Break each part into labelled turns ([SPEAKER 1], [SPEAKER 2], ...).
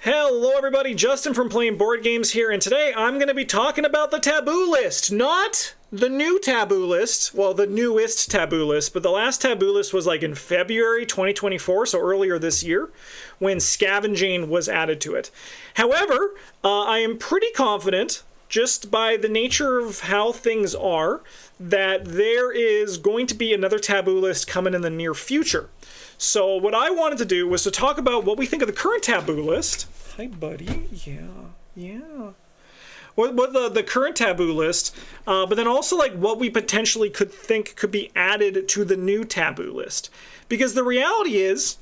[SPEAKER 1] Hello everybody, Justin from Playing Board Games here, and today I'm going to be talking about the Taboo List. Not the new Taboo List, well, the newest Taboo List, but the last Taboo List was like in February 2024, so earlier this year, when scavenging was added to it. However, I am pretty confident, just by the nature of how things are, that there is going to be another Taboo List coming in the near future. So what I wanted to do was to talk about what we think of the current Taboo List. Hi, buddy. Yeah. What the current Taboo List, but then also like what we potentially could think could be added to the new Taboo List. Because the reality is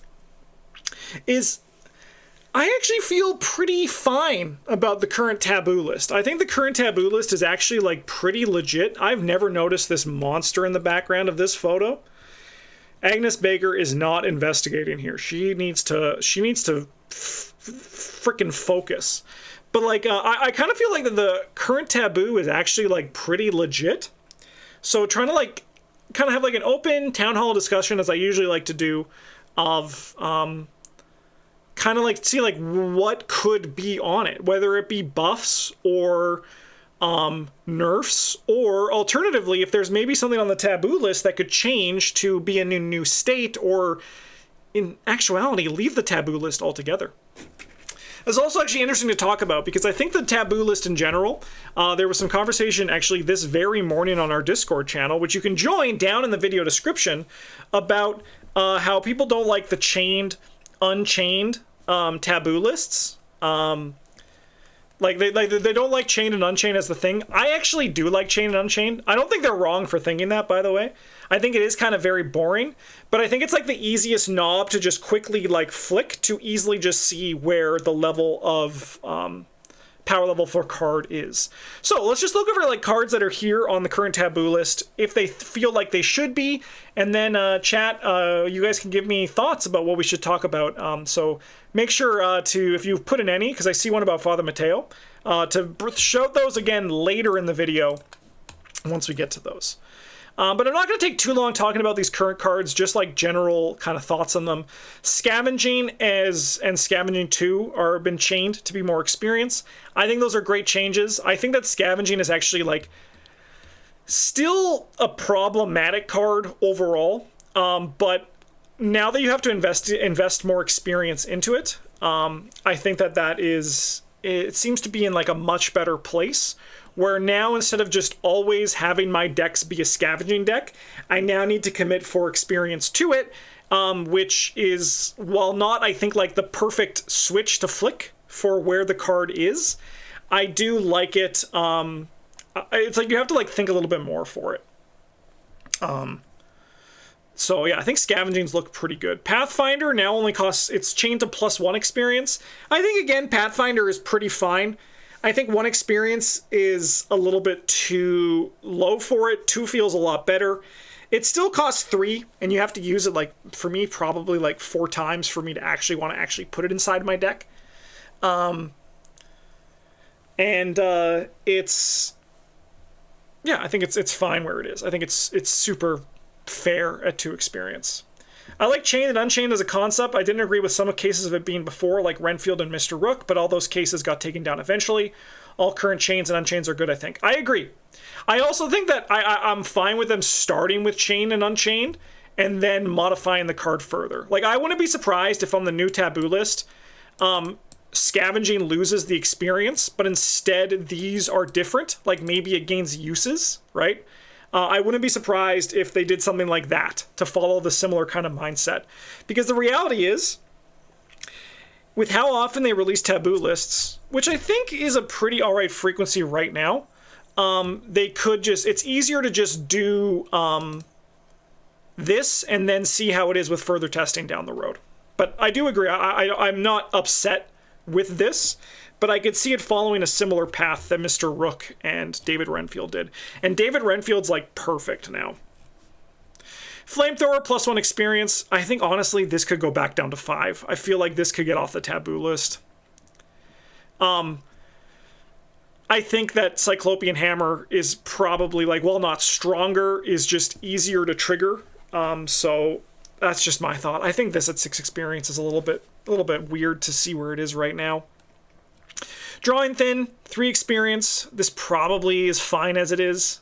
[SPEAKER 1] I actually feel pretty fine about the current Taboo List. I think the current Taboo List is actually like pretty legit. I've never noticed this monster in the background of this photo. Agnes Baker is not investigating here. She needs to freaking focus. But like, I kind of feel like that the current taboo is actually like pretty legit. So trying to like, kind of have like an open town hall discussion, as I usually like to do, of kind of like see like what could be on it, whether it be buffs or nerfs, or alternatively, if there's maybe something on the taboo list that could change to be a new state, or in actuality, leave the taboo list altogether. It's also actually interesting to talk about because I think the taboo list in general, there was some conversation actually this very morning on our Discord channel, which you can join down in the video description, about how people don't like the chained, unchained taboo lists. Like they don't like chained and unchained as the thing. I actually do like chained and unchained. I don't think they're wrong for thinking that, by the way. I think it is kind of very boring, but I think it's like the easiest knob to just quickly like flick to easily just see where the level of power level for card is. So let's just look over like cards that are here on the current taboo list, if they feel like they should be, and then chat, you guys can give me thoughts about what we should talk about. So make sure to, if you've put in any, because I see one about Father Mateo, to show those again later in the video once we get to those. But I'm not going to take too long talking about these current cards, just like general kind of thoughts on them. Scavenging and Scavenging 2 are been chained to be more experience. I think those are great changes. I think that Scavenging is actually like still a problematic card overall, but now that you have to invest more experience into it, I think it seems to be in like a much better place, where now instead of just always having my decks be a scavenging deck, I now need to commit for experience to it, which is, while not, I think, like the perfect switch to flick for where the card is, I do like it. It's like you have to like think a little bit more for it. So yeah, I think Scavengings look pretty good. Pathfinder now only costs, it's chained to +1 experience. I think, again, Pathfinder is pretty fine. I think 1 experience is a little bit too low for it. 2 feels a lot better. It still costs 3, and you have to use it, like, for me, probably like 4 times for me to actually want to actually put it inside my deck. It's, yeah, I think it's fine where it is. I think it's super fair at 2 experience. I like chained and unchained as a concept. I didn't agree with some cases of it being before, like Renfield and Mr. Rook, but all those cases got taken down eventually. All current chains and unchains are good, I think. I agree. I also think that I'm fine with them starting with chained and unchained and then modifying the card further. Like, I wouldn't be surprised if on the new taboo list, Scavenging loses the experience, but instead these are different. Like, maybe it gains uses, right? I wouldn't be surprised if they did something like that to follow the similar kind of mindset. Because the reality is, with how often they release taboo lists, which I think is a pretty alright frequency right now, they could just, it's easier to just do this and then see how it is with further testing down the road. But I do agree, I'm not upset with this, but I could see it following a similar path that Mr. Rook and David Renfield did. And David Renfield's like perfect now. Flamethrower +1 experience. I think honestly this could go back down to 5. I feel like this could get off the taboo list. I think that Cyclopean Hammer is probably, like, while not stronger, is just easier to trigger. So that's just my thought. I think this at 6 experience is a little bit weird to see where it is right now. Drawing thin, 3 experience. This probably is fine as it is.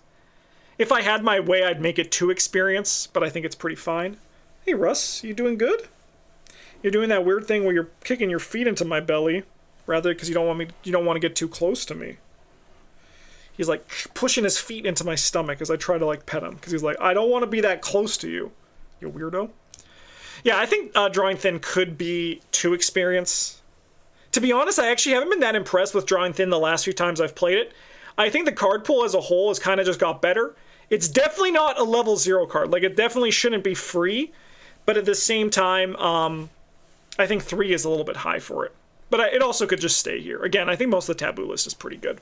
[SPEAKER 1] If I had my way, I'd make it 2 experience, but I think it's pretty fine. Hey, Russ, you doing good? You're doing that weird thing where you're kicking your feet into my belly, rather because you don't want to get too close to me. He's like pushing his feet into my stomach as I try to like pet him, because he's like, I don't want to be that close to you, you weirdo. Yeah, I think drawing thin could be 2 experience. To be honest, I actually haven't been that impressed with drawing thin the last few times I've played it. I think the card pool as a whole has kind of just got better. It's definitely not a level 0 card. Like, it definitely shouldn't be free, but at the same time, I think 3 is a little bit high for it. But it also could just stay here. Again, I think most of the taboo list is pretty good.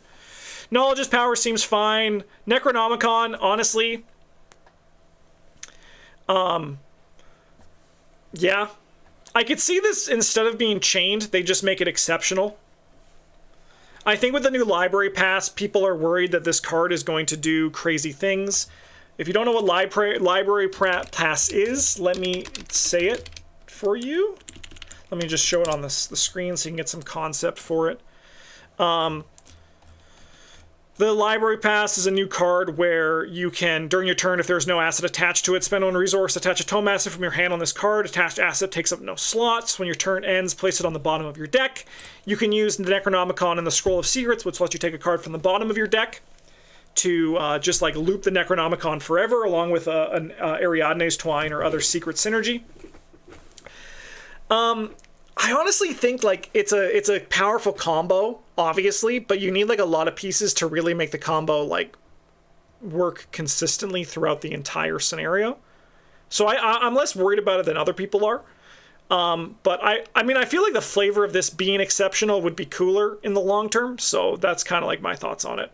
[SPEAKER 1] Knowledge's power seems fine. Necronomicon, honestly, yeah. I could see this, instead of being chained, they just make it exceptional. I think with the new library pass, people are worried that this card is going to do crazy things. If you don't know what library pass is, let me say it for you. Let me just show it on the screen so you can get some concept for it. The library pass is a new card where you can, during your turn, if there's no asset attached to it, spend one resource, attach a tome asset from your hand on this card. Attached asset takes up no slots. When your turn ends, place it on the bottom of your deck. You can use the Necronomicon and the Scroll of Secrets, which lets you take a card from the bottom of your deck to just like loop the Necronomicon forever, along with an Ariadne's Twine or other secret synergy. I honestly think like it's a powerful combo, obviously, but you need like a lot of pieces to really make the combo like work consistently throughout the entire scenario. So I'm less worried about it than other people are. But I mean, I feel like the flavor of this being exceptional would be cooler in the long term. So that's kind of like my thoughts on it.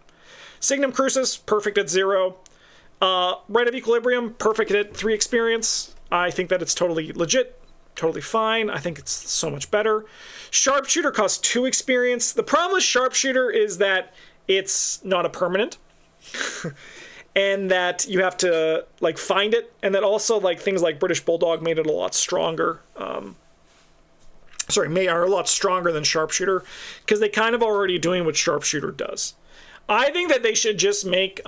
[SPEAKER 1] Signum Crucis, perfect at 0. Rite of Equilibrium, perfect at 3 experience. I think that it's totally legit. Totally fine. I think it's so much better. Sharpshooter costs 2 experience. The problem with Sharpshooter is that it's not a permanent. And that you have to like find it. And that also like things like British Bulldog made it a lot stronger. Are a lot stronger than Sharpshooter, because they kind of already doing what Sharpshooter does. I think that they should just make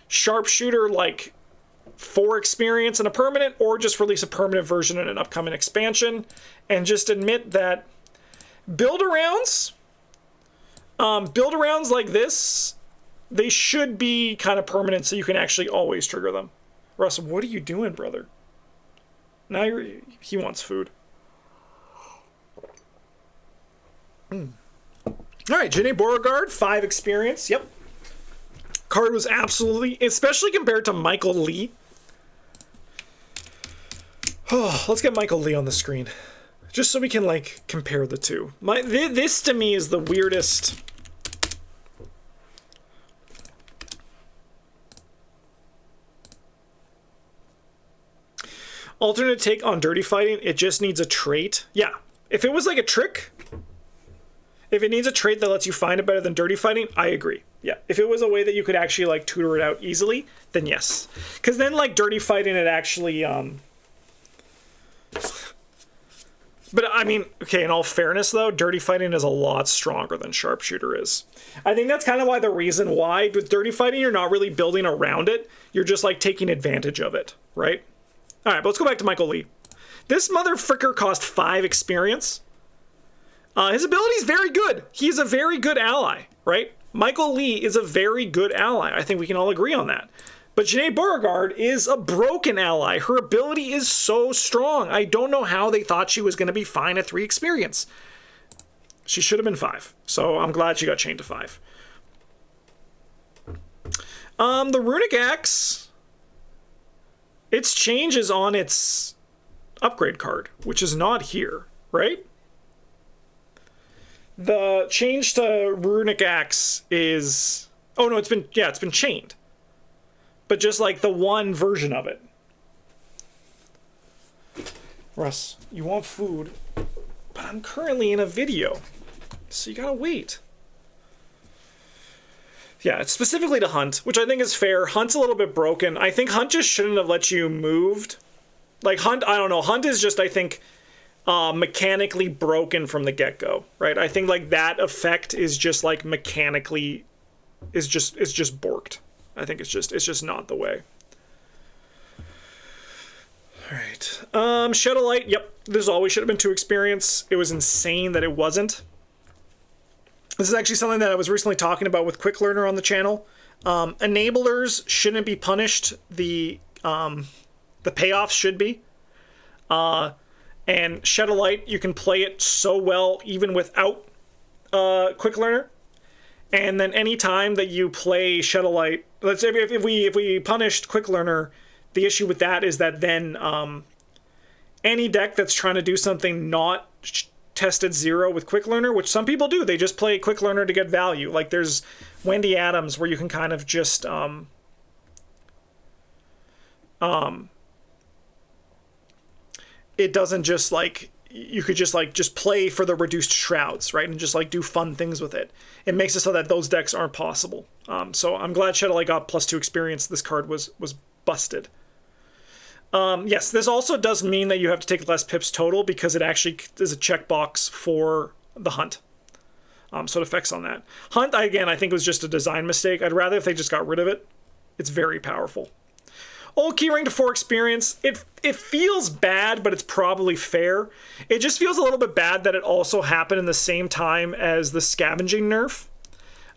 [SPEAKER 1] Sharpshooter like 4 experience and a permanent, or just release a permanent version in an upcoming expansion, and just admit that build-arounds like this, they should be kind of permanent so you can actually always trigger them. Russ, what are you doing, brother? Now he wants food. Alright, Janae Beauregard, 5 experience. Yep. Card was absolutely, especially compared to Michael Lee. Oh, let's get Michael Lee on the screen, just so we can like compare the two. This to me is the weirdest. Alternate take on dirty fighting. It just needs a trait. Yeah, if it was like a trick, if it needs a trait that lets you find it better than dirty fighting, I agree. Yeah, if it was a way that you could actually like tutor it out easily, then yes. Because then like dirty fighting, it actually But I mean, okay, in all fairness though, dirty fighting is a lot stronger than Sharpshooter is. I think that's kind of why the reason why with dirty fighting you're not really building around it. You're just like taking advantage of it, right? All right, but let's go back to Michael Lee. This motherfricker cost 5 experience. His ability is very good. He's a very good ally, right? Michael Lee is a very good ally. I think we can all agree on that. But Janae Beauregard is a broken ally. Her ability is so strong. I don't know how they thought she was going to be fine at 3 experience. She should have been 5. So I'm glad she got chained to 5. The Runic Axe, its change is on its upgrade card, which is not here, right? The change to Runic Axe is... Oh no, it's been chained. But just like the one version of it. Russ, you want food, but I'm currently in a video, so you gotta wait. Yeah, it's specifically to Hunt, which I think is fair. Hunt's a little bit broken. I think Hunt just shouldn't have let you moved. Like Hunt, I don't know. Hunt is just, I think, mechanically broken from the get-go, right? I think like that effect is just like mechanically is just borked. I think it's just not the way. All right. Shadow Light, yep. This always should have been 2 experience. It was insane that it wasn't. This is actually something that I was recently talking about with Quick Learner on the channel. Enablers shouldn't be punished. The payoffs should be. And Shadow Light, you can play it so well even without Quick Learner. And then any time that you play Shadow Light, let's say if we punished Quick Learner, the issue with that is that then any deck that's trying to do something not tested 0 with Quick Learner, which some people do, they just play Quick Learner to get value. Like there's Wendy Adams where you can kind of just it doesn't just like, you could just like just play for the reduced shrouds, right, and just like do fun things with it. It makes it so that those decks aren't possible. So I'm glad Shadow Light got +2 experience. This card was busted. Yes, this also does mean that you have to take less pips total because it actually is a checkbox for the hunt. So it affects on that. Hunt, again, I think was just a design mistake. I'd rather if they just got rid of it. It's very powerful. Old keyring to 4 experience. It feels bad, but it's probably fair. It just feels a little bit bad that it also happened in the same time as the scavenging nerf.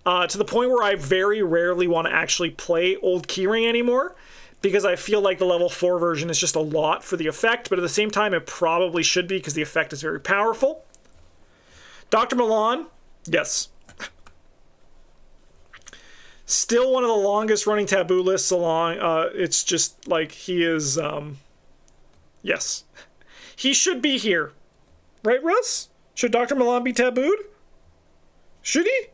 [SPEAKER 1] To the point where I very rarely want to actually play old keyring anymore, because I feel like the level 4 version is just a lot for the effect, but at the same time it probably should be because the effect is very powerful. Dr. Milan, yes. Still one of the longest running taboo lists along. It's just like he is, yes. He should be here. Right, Russ? Should Dr. Milan be tabooed? Should he?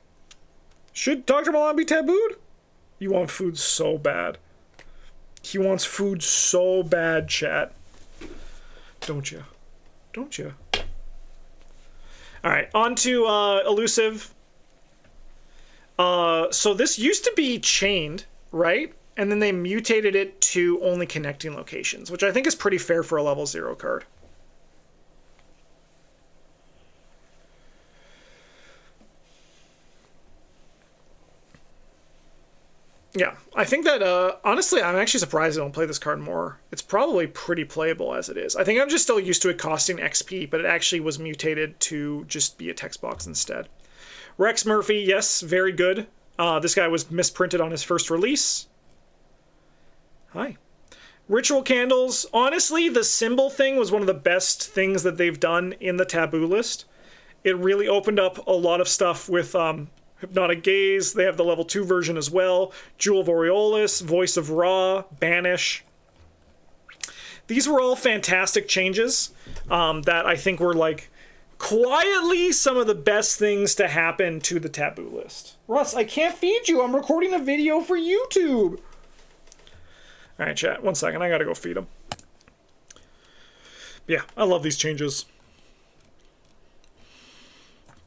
[SPEAKER 1] Should Dr. Milan be tabooed? You want food so bad. He wants food so bad, chat. Don't you? Don't you? Alright, on to Elusive. So this used to be chained, right? And then they mutated it to only connecting locations, which I think is pretty fair for a level 0 card. Yeah, I think that, honestly, I'm actually surprised I don't play this card more. It's probably pretty playable as it is. I think I'm just still used to it costing XP, but it actually was mutated to just be a text box instead. Rex Murphy, yes, very good. This guy was misprinted on his first release. Hi. Ritual Candles. Honestly, the symbol thing was one of the best things that they've done in the taboo list. It really opened up a lot of stuff with Hypnotic Gaze. They have the level 2 version as well. Jewel of Aureolus, Voice of Ra, Banish. These were all fantastic changes that I think were like quietly some of the best things to happen to the taboo list. Russ, I can't feed you. I'm recording a video for YouTube. All right, chat. 1 second. I gotta go feed him. Yeah, I love these changes.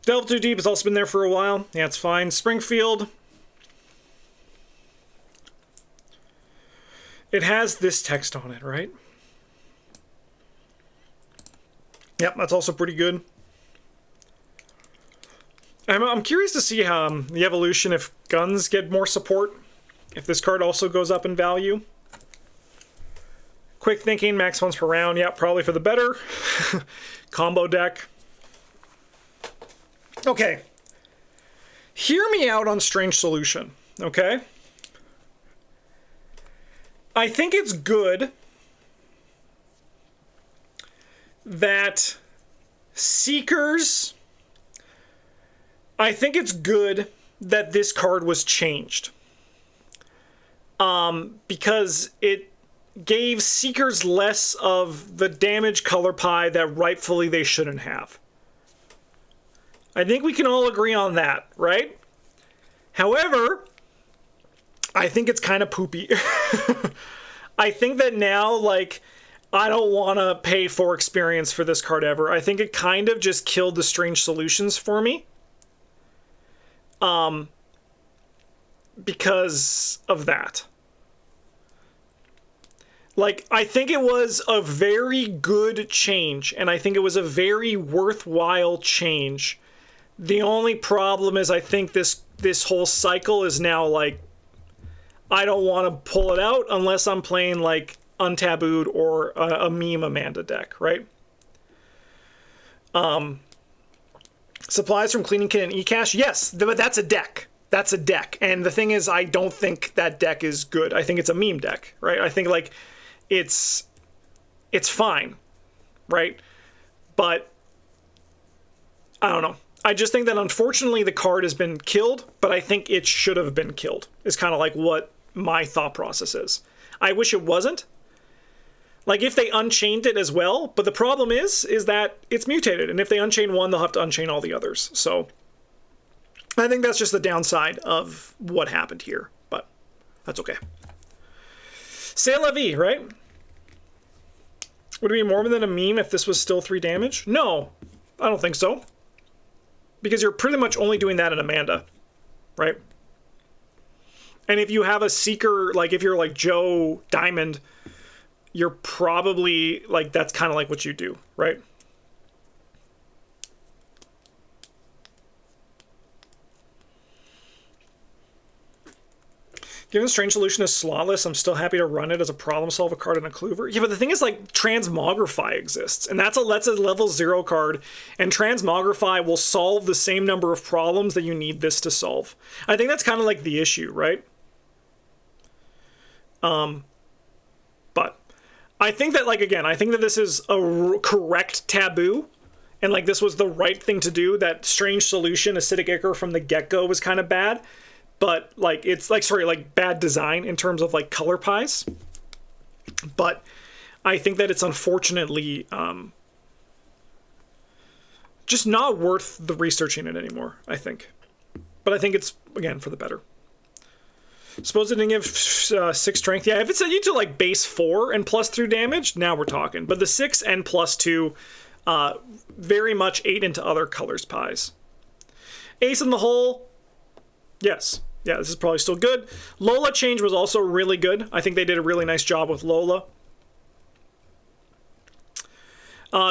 [SPEAKER 1] Delve Too Deep has also been there for a while. Yeah, it's fine. Springfield. It has this text on it, right? Yep, that's also pretty good. I'm curious to see how the evolution, if guns get more support, if this card also goes up in value. Quick Thinking, max ones per round. Yeah, probably for the better. Combo deck. Okay. Hear me out on Strange Solution, okay? I think it's good that Seekers... I think it's good that this card was changed. Because it gave Seekers less of the damage color pie that rightfully they shouldn't have. I think we can all agree on that, right? However, I think it's kind of poopy. I think that now, like, I don't want to pay for experience for this card ever. I think it kind of just killed the Strange Solutions for me. Because of that. Like, I think it was a very good change, and I think it was a very worthwhile change. The only problem is I think this whole cycle is now, like, I don't want to pull it out unless I'm playing, like, Untabooed or a meme Amanda deck, right? Supplies from Cleaning Kit and eCash? Yes, but that's a deck. That's a deck. And the thing is, I don't think that deck is good. I think it's a meme deck, right? I think, like, it's fine, right? But I don't know. I just think that unfortunately the card has been killed, but I think it should have been killed. Is kind of like what my thought process is. I wish it wasn't. Like, if they unchained it as well, but the problem is that it's mutated, and if they unchain one, they'll have to unchain all the others. So I think that's just the downside of what happened here, but that's okay. C'est la vie, right? Would it be more than a meme if this was still 3 damage? No, I don't think so. Because you're pretty much only doing that in Amanda, right? And if you have a Seeker, like if you're like Joe Diamond, you're probably, like, that's kind of like what you do, right? Given Strange Solution is slawless, I'm still happy to run it as a problem solver card and a Clover. Yeah, but the thing is, like, Transmogrify exists, and that's a level 0 card, and Transmogrify will solve the same number of problems that you need this to solve. I think that's kind of like the issue, right? But I think that, like, again, I think that this is a correct taboo, and, like, this was the right thing to do. That Strange Solution, Acidic Ichor from the get-go was kind of bad. But, like, it's, like, sorry, like, bad design in terms of, like, color pies. But I think that it's unfortunately just not worth the researching it anymore, I think. But I think it's, again, for the better. Suppose it didn't give 6 strength. Yeah, if it said you to, like, base 4 and +3 damage, now we're talking. But the 6 and +2 very much ate into other colors pies. Ace in the hole. Yes. Yeah, this is probably still good. Lola change was also really good. I think they did a really nice job with Lola.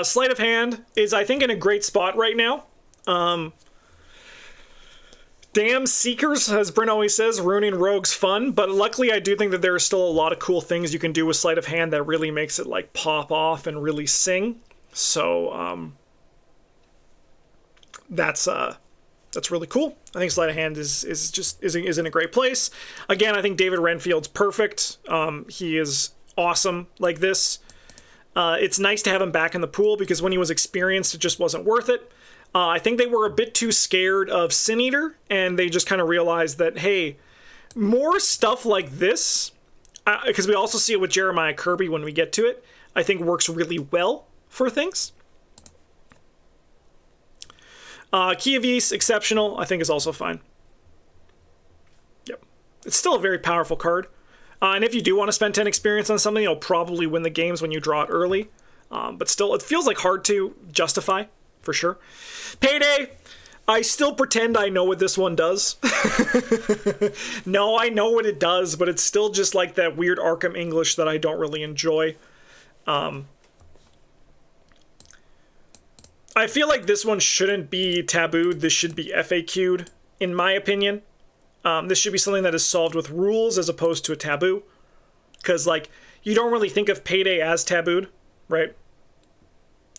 [SPEAKER 1] Sleight of Hand is, I think, in a great spot right now. Damn Seekers, as Bryn always says, ruining Rogue's fun. But luckily, I do think that there are still a lot of cool things you can do with Sleight of Hand that really makes it, like, pop off and really sing. So, that's really cool. I think Sleight of Hand is in a great place. Again, I think David Renfield's perfect. He is awesome like this. It's nice to have him back in the pool because when he was experienced, it just wasn't worth it. I think they were a bit too scared of Sin Eater, and they just kind of realized that, hey, more stuff like this, because we also see it with Jeremiah Kirby when we get to it, I think works really well for things. Key of Ys, exceptional, I think is also fine. Yep. It's still a very powerful card. And if you do want to spend 10 experience on something, you'll probably win the games when you draw it early. But still, it feels like hard to justify, for sure. Payday, I still pretend I know what this one does. No, I know what it does, but it's still just like that weird Arkham English that I don't really enjoy. I feel like this one shouldn't be tabooed. This should be FAQ'd, in my opinion. This should be something that is solved with rules as opposed to a taboo. Because, like, you don't really think of Payday as tabooed, right?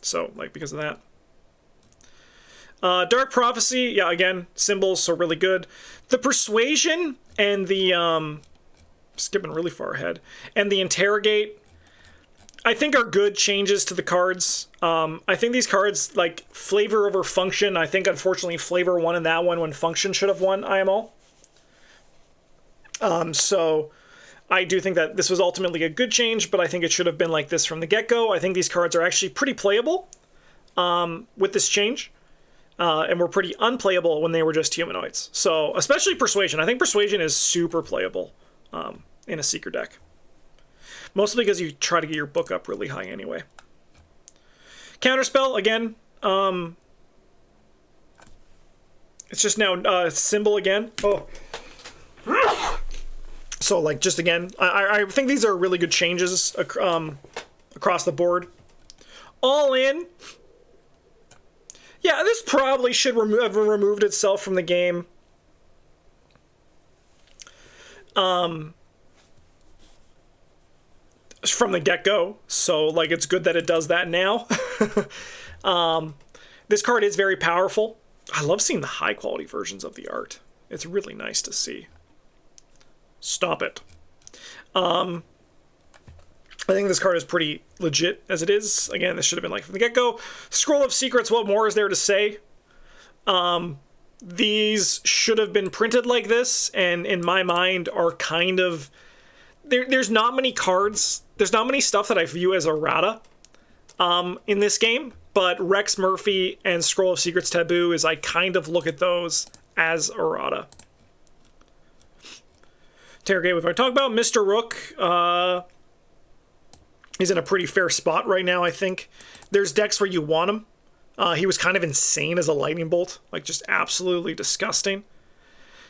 [SPEAKER 1] So, like, because of that. Dark Prophecy, yeah, again, symbols, so really good. The Persuasion and the, skipping really far ahead, and the Interrogate, I think are good changes to the cards. I think these cards, like, flavor over function. I think, unfortunately, flavor won in that one when function should have won IMO. So I do think that this was ultimately a good change, but I think it should have been like this from the get-go. I think these cards are actually pretty playable with this change. And were pretty unplayable when they were just humanoids. So, especially Persuasion. I think Persuasion is super playable in a Seeker deck. Mostly because you try to get your book up really high anyway. Counterspell, again. It's just now symbol again. Oh. So, like, just again, I think these are really good changes across the board. All in, yeah, this probably should have removed itself from the game. From the get-go, so like it's good that it does that now. This card is very powerful. I love seeing the high quality versions of the art. It's really nice to see. Stop it. I think this card is pretty legit as it is. Again, this should have been like from the get-go. Scroll of Secrets, what more is there to say? These should have been printed like this, and in my mind are kind of... There's not many cards. There's not many stuff that I view as errata in this game, but Rex Murphy and Scroll of Secrets Taboo is I kind of look at those as errata. Interrogate, we've already talked about. Mr. Rook, he's in a pretty fair spot right now, I think. There's decks where you want him. He was kind of insane as a lightning bolt, like just absolutely disgusting.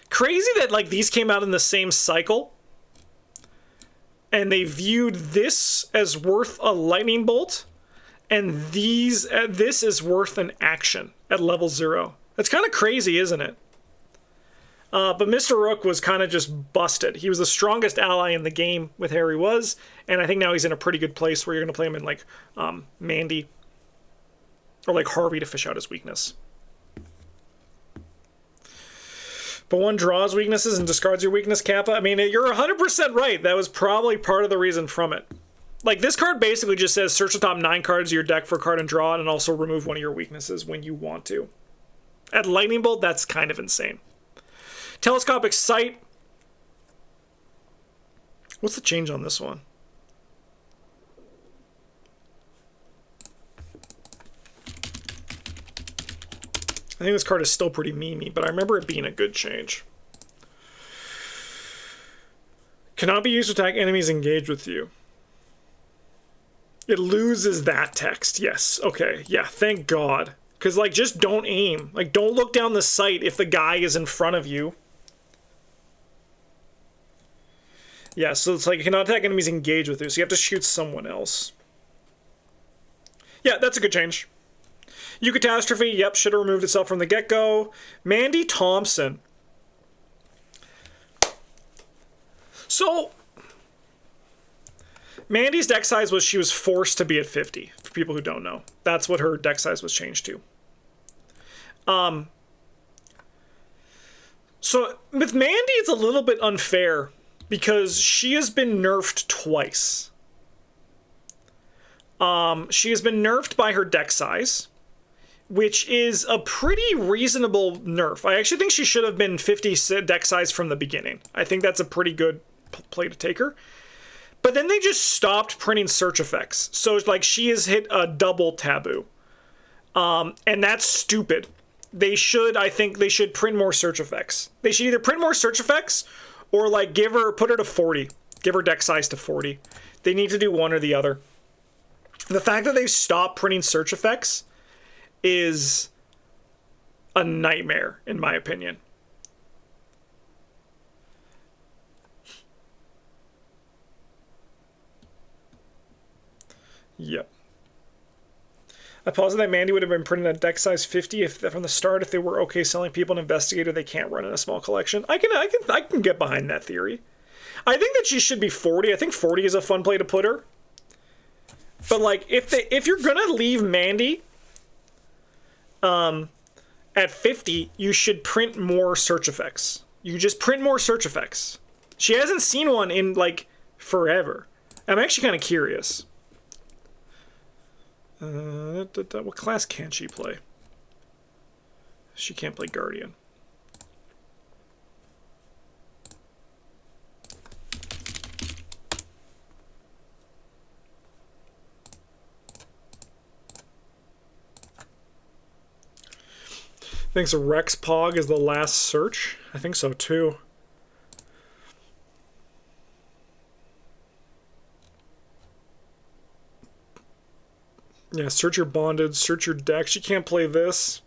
[SPEAKER 1] Crazy that like these came out in the same cycle, and they viewed this as worth a lightning bolt, and this is worth an action at level 0. That's kind of crazy, isn't it? But Mr. Rook was kind of just busted. He was the strongest ally in the game with Harry was, and I think now he's in a pretty good place where you're going to play him in like Mandy or like Harvey to fish out his weakness. But one draws weaknesses and discards your weakness, Kappa. I mean, you're 100% right. That was probably part of the reason from it. Like, this card basically just says search the top 9 cards of your deck for a card and draw it, and also remove one of your weaknesses when you want to. At Lightning Bolt, that's kind of insane. Telescopic Sight. What's the change on this one? I think this card is still pretty memey, but I remember it being a good change. Cannot be used to attack enemies engaged with you. It loses that text. Yes. Okay. Yeah. Thank God. Because, like, just don't aim. Like, don't look down the sight if the guy is in front of you. Yeah, so it's like you cannot attack enemies engaged with you, so you have to shoot someone else. Yeah, that's a good change. Eucatastrophe, yep, should have removed itself from the get-go. Mandy Thompson. So, Mandy's deck size was she was forced to be at 50, for people who don't know. That's what her deck size was changed to. So, with Mandy, it's a little bit unfair, because she has been nerfed twice. She has been nerfed by her deck size, which is a pretty reasonable nerf. I actually think she should have been 50 deck size from the beginning. I think that's a pretty good play to take her. But then they just stopped printing search effects. So it's like she has hit a double taboo. And that's stupid. I think they should print more search effects. They should either print more search effects or like put her to 40. Give her deck size to 40. They need to do one or the other. The fact that they stopped printing search effects is a nightmare, in my opinion. Yep. I posit that Mandy would have been printed at deck size 50 if from the start, if they were okay selling people an investigator they can't run in a small collection. I can get behind that theory. I think that she should be 40. I think 40 is a fun play to put her. But like if you're gonna leave Mandy at 50, you should print more search effects. You just print more search effects. She hasn't seen one in like forever. I'm actually kind of curious. What class can she play? She can't play Guardian. Thinks Rex Pog is the last search? I think so too. Yeah, search your bonded, search your deck. She can't play this.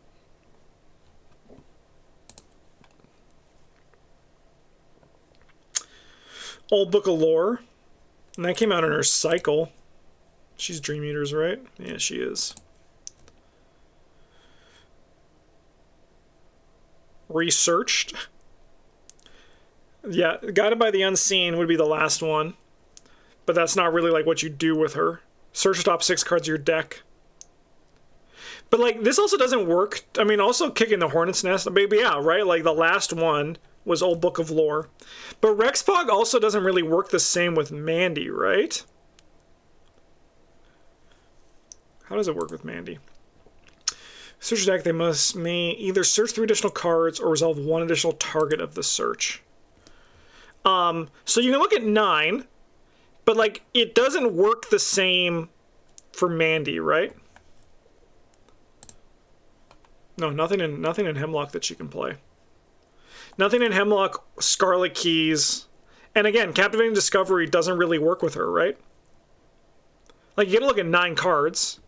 [SPEAKER 1] Old Book of Lore. And that came out in her cycle. She's Dream Eaters, right? Yeah, she is. Researched. Yeah, Guided by the Unseen would be the last one. But that's not really like what you do with her. Search the top 6 cards of your deck. But like, this also doesn't work. I mean, also Kicking the Hornet's Nest. Maybe, yeah, right? Like the last one was Old Book of Lore. But Rexpog also doesn't really work the same with Mandy, right? How does it work with Mandy? Search your deck, they may either search 3 additional cards or resolve 1 additional target of the search. So you can look at 9, but like it doesn't work the same for Mandy, right? No, nothing in Hemlock that she can play. Nothing in Hemlock, Scarlet Keys, and again, Captivating Discovery doesn't really work with her, right? Like you gotta look at 9 cards.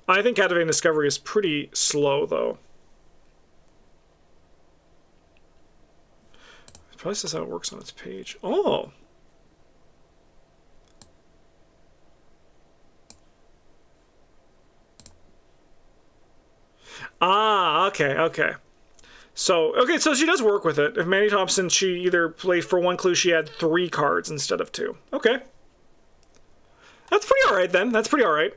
[SPEAKER 1] I think Captivating Discovery is pretty slow, though. It probably says how it works on its page. Oh! Ah, okay, okay. So she does work with it. If Mandy Thompson, she either played for 1 clue, she had 3 cards instead of 2. Okay. That's pretty alright, then. That's pretty alright.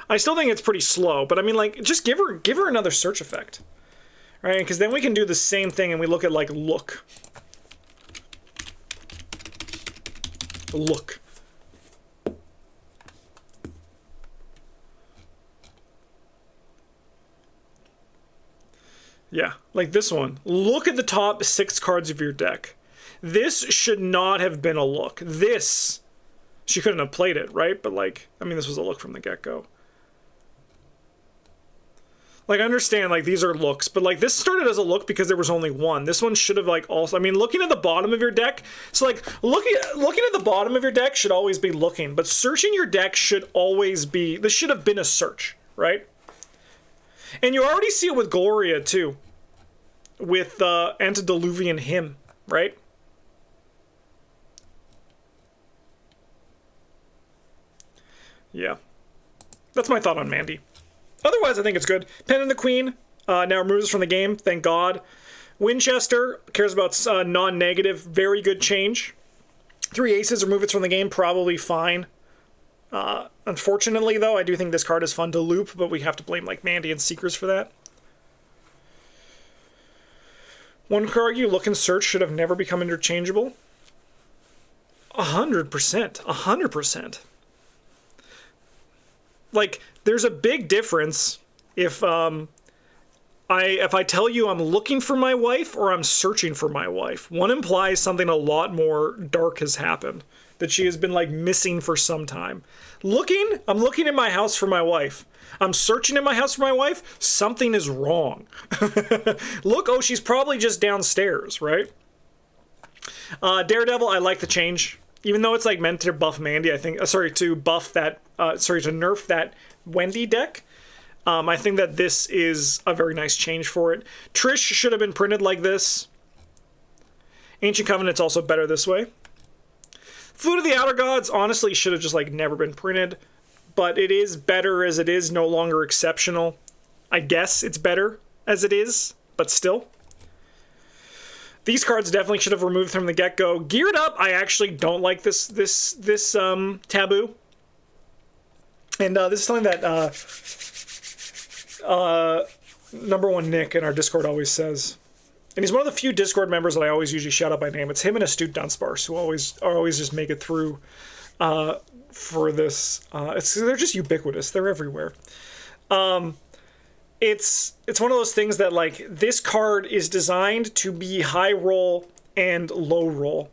[SPEAKER 1] I still think it's pretty slow, but I mean, like, just give her another search effect, right? Because then we can do the same thing and we look at, like, look. Yeah, like this one. Look at the top 6 cards of your deck. This should not have been a look. This, she couldn't have played it, right? But, like, I mean, this was a look from the get-go. Like, I understand, like, these are looks, but, like, this started as a look because there was only 1. This one should have, like, also... I mean, looking at the bottom of your deck... So, like, looking at the bottom of your deck should always be looking, but searching your deck should always be... This should have been a search, right? And you already see it with Gloria, too. With Antediluvian Hymn, right? Yeah. That's my thought on Mandy. Otherwise, I think it's good. Pen and the Queen now removes us from the game. Thank God. Winchester cares about non-negative. Very good change. 3 aces remove it from the game. Probably fine. Unfortunately, though, I do think this card is fun to loop, but we have to blame like Mandy and Seekers for that. One could argue Look and Search should have never become interchangeable. 100%. 100%. Like, there's a big difference if I tell you I'm looking for my wife or I'm searching for my wife. One implies something a lot more dark has happened, that she has been like missing for some time. I'm looking in my house for my wife. I'm searching in my house for my wife. Something is wrong. Look, oh, she's probably just downstairs, right? Daredevil, I like the change. Even though it's like meant to buff Mandy, I think, to buff that, to nerf that Wendy deck. I think that this is a very nice change for it. Trish should have been printed like this. Ancient Covenant's also better this way. Food of the Outer Gods, honestly, should have just like never been printed. But it is better as it is, no longer exceptional. I guess it's better as it is, but still. These cards definitely should have removed from the get-go. Geared Up, I actually don't like this taboo. And this is something that number one Nick in our Discord always says. And he's one of the few Discord members that I always usually shout out by name. It's him and Astute Dunsparce who always just make it through for this. They're just ubiquitous. They're everywhere. It's one of those things that, like, this card is designed to be high roll and low roll.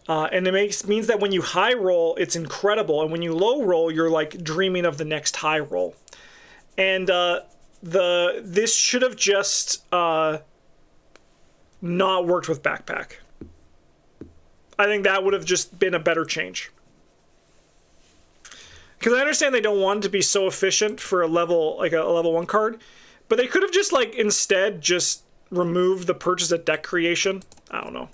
[SPEAKER 1] And it means that when you high roll, it's incredible. And when you low roll, you're, like, dreaming of the next high roll. And this should have just not worked with Backpack. I think that would have just been a better change. Because I understand they don't want it to be so efficient for a level 1 card. But they could have just, like, instead just remove the purchase at deck creation. I don't know.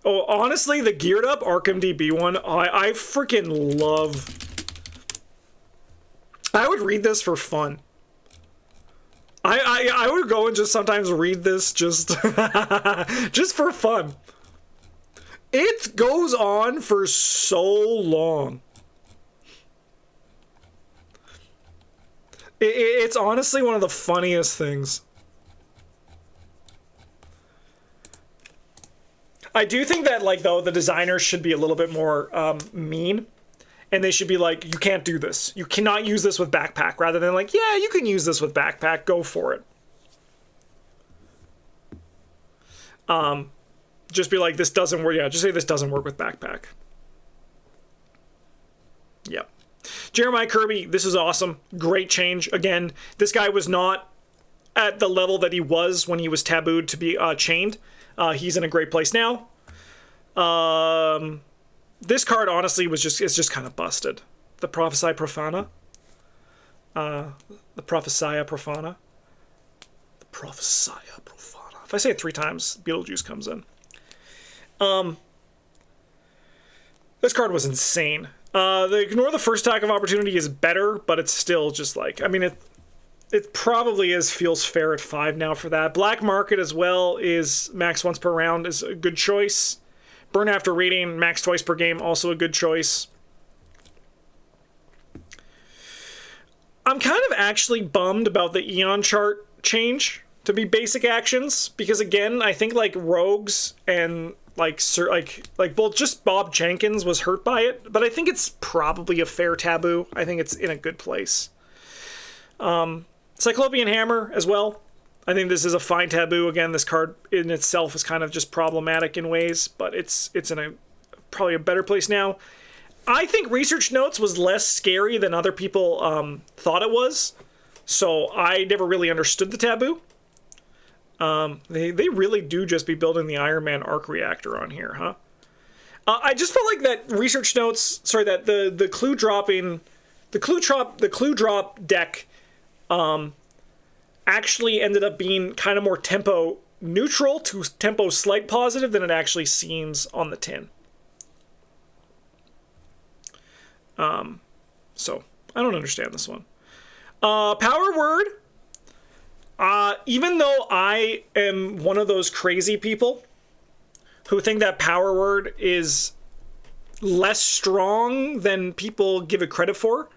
[SPEAKER 1] Oh, honestly, the geared up Arkham DB one, I freaking love. I would read this for fun. I would go and just sometimes read this just just for fun. It goes on for so long. It's honestly one of the funniest things. I do think that, like, though, the designers should be a little bit more mean. And they should be like, you can't do this. You cannot use this with backpack. Rather than like, yeah, you can use this with backpack. Go for it. Just be like, this doesn't work. Yeah, just say this doesn't work with backpack. Yep. Jeremiah Kirby, this is awesome. Great change. Again, this guy was not at the level that he was when he was tabooed to be chained. He's in a great place now. This card, honestly, it's just kind of busted. The Prophesia Profana. The Prophesia Profana. The Prophesia Profana. If I say it 3 times, Beetlejuice comes in. This card was insane. The Ignore the First Attack of Opportunity is better, but it's still just like, I mean, it probably feels fair at 5 now for that. Black Market as well is max once per round is a good choice. Burn After Reading, max twice per game, also a good choice. I'm kind of actually bummed about the Eon chart change to be basic actions, because again, I think like Rogues and like both just Bob Jenkins was hurt by it, but I think it's probably a fair taboo. I think it's in a good place. Cyclopean Hammer as well. I think this is a fine taboo. Again, this card in itself is kind of just problematic in ways, but it's in probably a better place now. I think Research Notes was less scary than other people thought it was, so I never really understood the taboo. They really do just be building the Iron Man arc reactor on here, huh? I just felt like that Research Notes, sorry, that the clue drop deck actually ended up being kind of more tempo neutral to tempo slight positive than it actually seems on the tin. So I don't understand this one. Power Word. Even though I am one of those crazy people who think that Power Word is less strong than people give it credit for,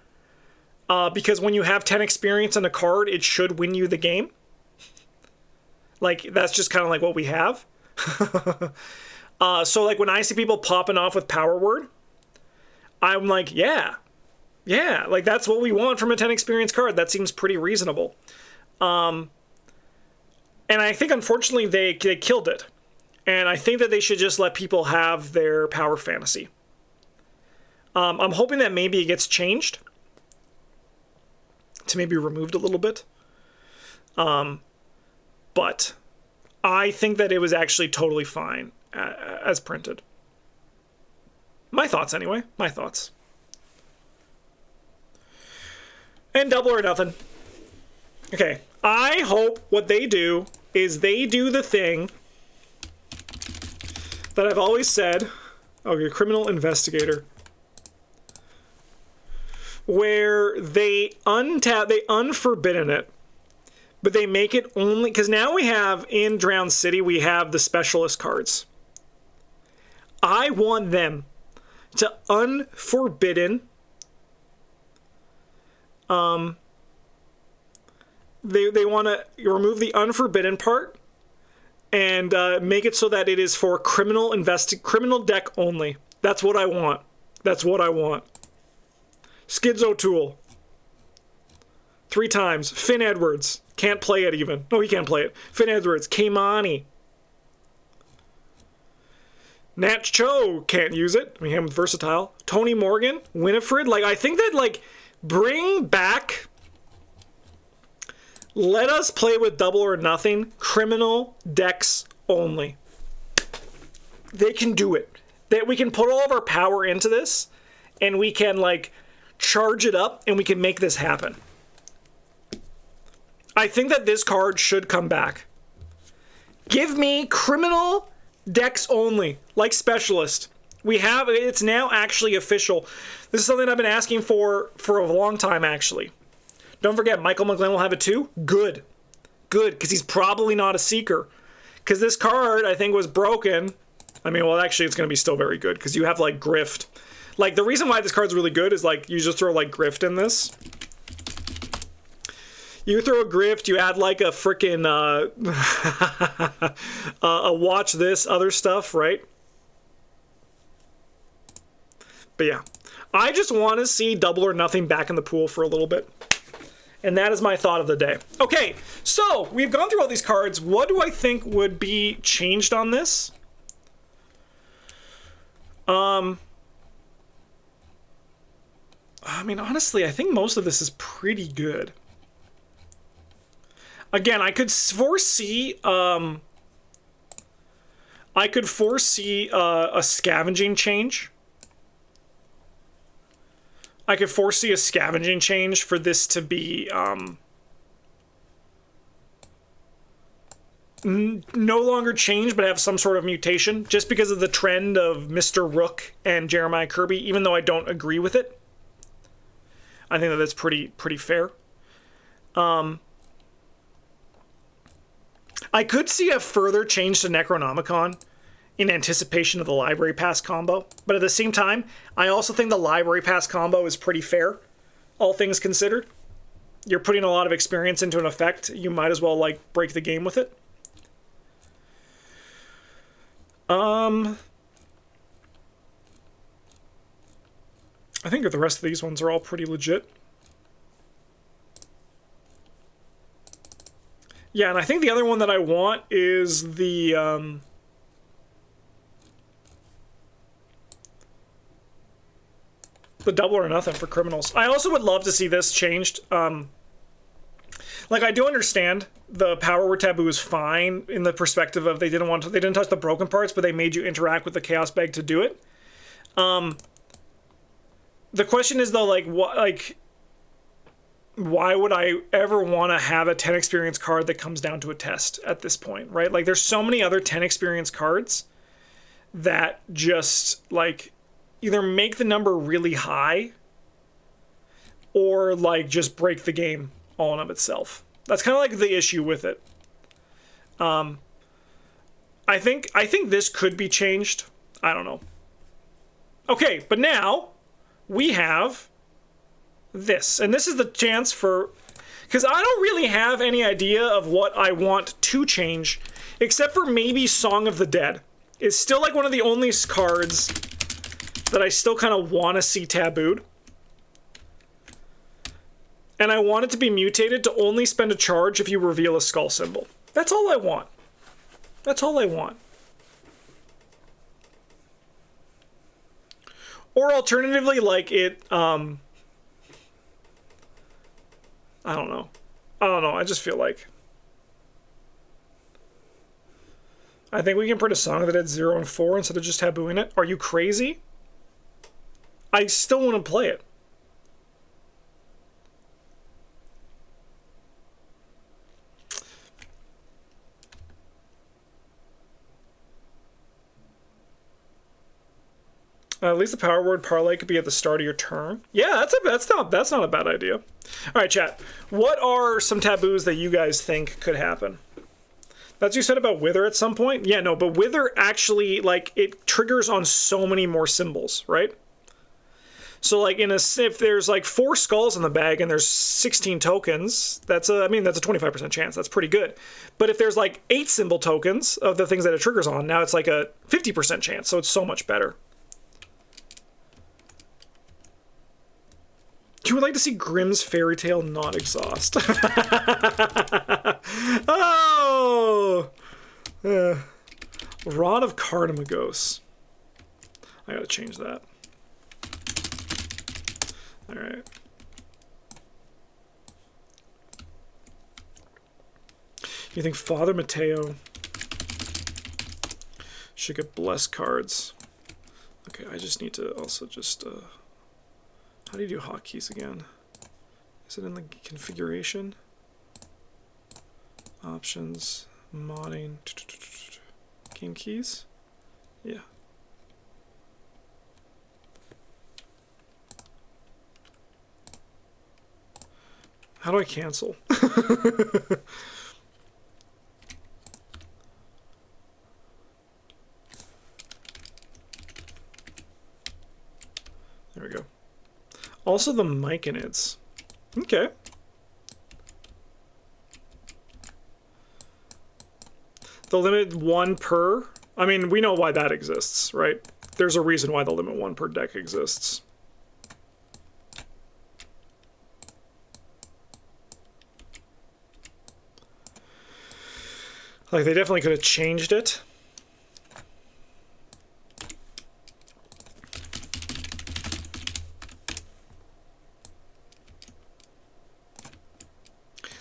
[SPEAKER 1] because when you have 10 experience on a card, it should win you the game. Like, that's just kind of like what we have. So like when I see people popping off with Power Word, I'm like, yeah, like that's what we want from a 10 experience card. That seems pretty reasonable. And I think unfortunately they killed it. And I think that they should just let people have their power fantasy. I'm hoping that maybe it gets changed to maybe removed a little bit. But I think that it was actually totally fine as printed. My thoughts anyway. My thoughts. And Double or Nothing. Okay. I hope what they do is they do the thing that I've always said. Okay, criminal investigator. Where they unforbidden it, but they make it only, because now we have in Drowned City, we have the specialist cards. I want them to unforbidden. They want to remove the unforbidden part and make it so that it is for criminal deck only. That's what I want. That's what I want. Skids O'Toole. 3 times. Finn Edwards. Can't play it even. No, he can't play it. Finn Edwards. Keimani. Nat Cho can't use it. I mean, him versatile. Tony Morgan. Winifred. Like, I think that, like, bring back... Let us play with Double or Nothing. Criminal decks only. They can do it. We can put all of our power into this, and we can, like... charge it up, and we can make this happen. I think that this card should come back. Give me criminal decks only, like Specialist. We have, it's now actually official. This is something I've been asking for a long time, actually. Don't forget, Michael McGlynn will have it too. Good. Good, because he's probably not a seeker. Because this card, I think, was broken. I mean, well, actually, it's going to be still very good, because you have, like, Grift. Like, the reason why this card's really good is, like, you just throw, like, Grift in this. You throw a Grift, you add, like, a frickin' a watch this, other stuff, right? But yeah, I just want to see Double or Nothing back in the pool for a little bit. And that is my thought of the day. Okay, so we've gone through all these cards. What do I think would be changed on this? I mean, honestly, I think most of this is pretty good. Again, I could foresee a scavenging change. I could foresee a scavenging change for this to be no longer change, but have some sort of mutation, just because of the trend of Mr. Rook and Jeremiah Kirby, even though I don't agree with it. I think that that's pretty fair. I could see a further change to Necronomicon in anticipation of the Library Pass combo. But at the same time, I also think the Library Pass combo is pretty fair, all things considered. You're putting a lot of experience into an effect. You might as well, like, break the game with it. I think the rest of these ones are all pretty legit. Yeah, and I think the other one that I want is the Double or Nothing for criminals. I also would love to see this changed. Like, I do understand the Power Word Taboo is fine in the perspective of they didn't touch the broken parts, but they made you interact with the Chaos Bag to do it. The question is though, like, why would I ever want to have a 10 experience card that comes down to a test at this point, right? Like, there's so many other 10 experience cards that just, like, either make the number really high or, like, just break the game all in of itself. That's kind of like the issue with it. I think this could be changed. I don't know. Okay, but now we have this, and this is the chance for, because I don't really have any idea of what I want to change, except for maybe Song of the Dead. It's still like one of the only cards that I still kind of want to see tabooed. And I want it to be mutated to only spend a charge if you reveal a skull symbol. That's all I want. That's all I want. Or alternatively, like it, I don't know. I just feel like I think we can print a Song of the Dead 0 and 4 instead of just tabooing it. Are you crazy? I still want to play it. At least the power word parlay could be at the start of your turn. Yeah, that's not a bad idea. All right, chat. What are some taboos that you guys think could happen? That's what you said about Wither at some point? Yeah, no, but Wither actually, like, it triggers on so many more symbols, right? So, like, if there's, like, 4 skulls in the bag and there's 16 tokens, that's a 25% chance. That's pretty good. But if there's, like, 8 symbol tokens of the things that it triggers on, now it's, like, a 50% chance, so it's so much better. You would like to see Grimm's Fairy Tale not exhaust. Oh! Rod of Carnamagos. I gotta change that. Alright. You think Father Mateo should get blessed cards? Okay, I just need to also just... How do you do hotkeys again? Is it in the configuration? Options, modding, game keys. Yeah. How do I cancel? There we go. Also the Myconids. Okay. The limit 1 per. I mean, we know why that exists, right? There's a reason why the limit 1 per deck exists. Like, they definitely could have changed it.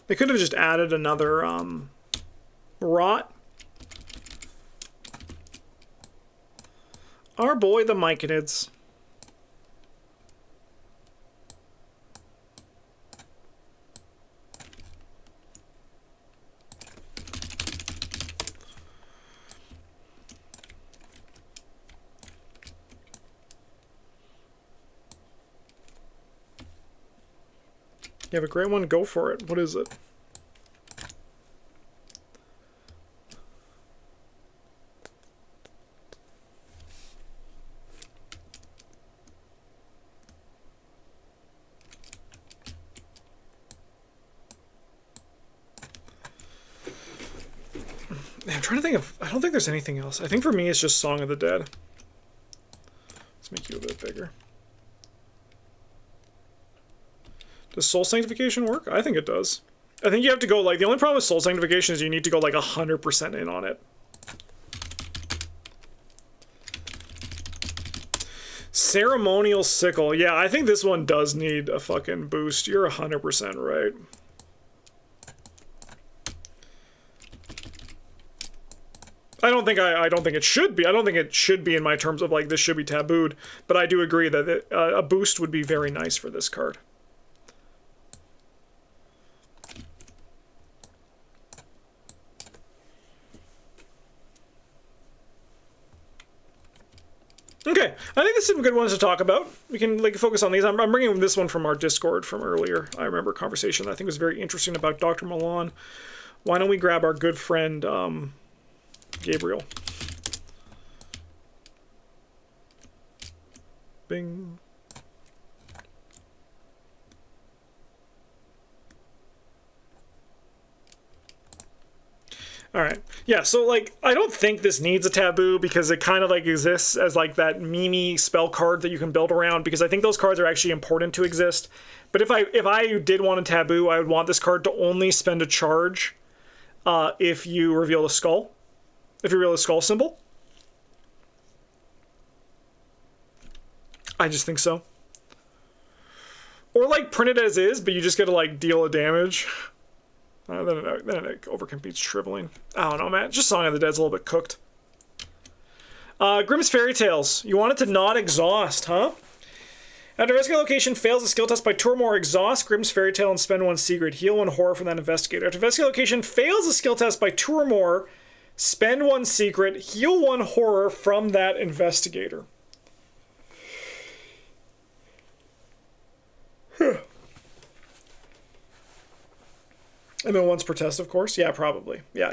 [SPEAKER 1] They could have just added another rot. Our boy, the Myconids. You have a great one, go for it. What is it? I'm trying to think of... I don't think there's anything else. I think for me it's just Song of the Dead. Let's make you a bit bigger. Does Soul Sanctification work? I think it does. I think you have to go, like, the only problem with Soul Sanctification is you need to go, like, 100% in on it. Ceremonial Sickle. Yeah, I think this one does need a fucking boost. You're 100% right. I don't think it should be. I don't think it should be in my terms of, like, this should be tabooed. But I do agree that a boost would be very nice for this card. Okay, I think there's some good ones to talk about. We can, like, focus on these. I'm bringing this one from our Discord from earlier. I remember a conversation that I think was very interesting about Dr. Milan. Why don't we grab our good friend Gabriel? Bing. All right. Yeah, so, like, I don't think this needs a taboo because it kind of, like, exists as, like, that meme spell card that you can build around, because I think those cards are actually important to exist. But if I did want a taboo, I would want this card to only spend a charge if you reveal a skull. If you reveal a skull symbol. I just think so. Or, like, print it as is, but you just get to, like, deal a damage. Then it overcompetes shriveling. I don't know, man. Just Song of the Dead's a little bit cooked. Grimm's Fairy Tales. You want it to not exhaust, huh? After rescue location fails a skill test by 2 or more, exhaust Grimm's Fairy Tale and spend 1 secret. Heal 1 horror from that investigator. After rescue location fails a skill test by 2 or more, spend 1 secret. Heal 1 horror from that investigator. And then once per test, of course. Yeah, probably. Yeah.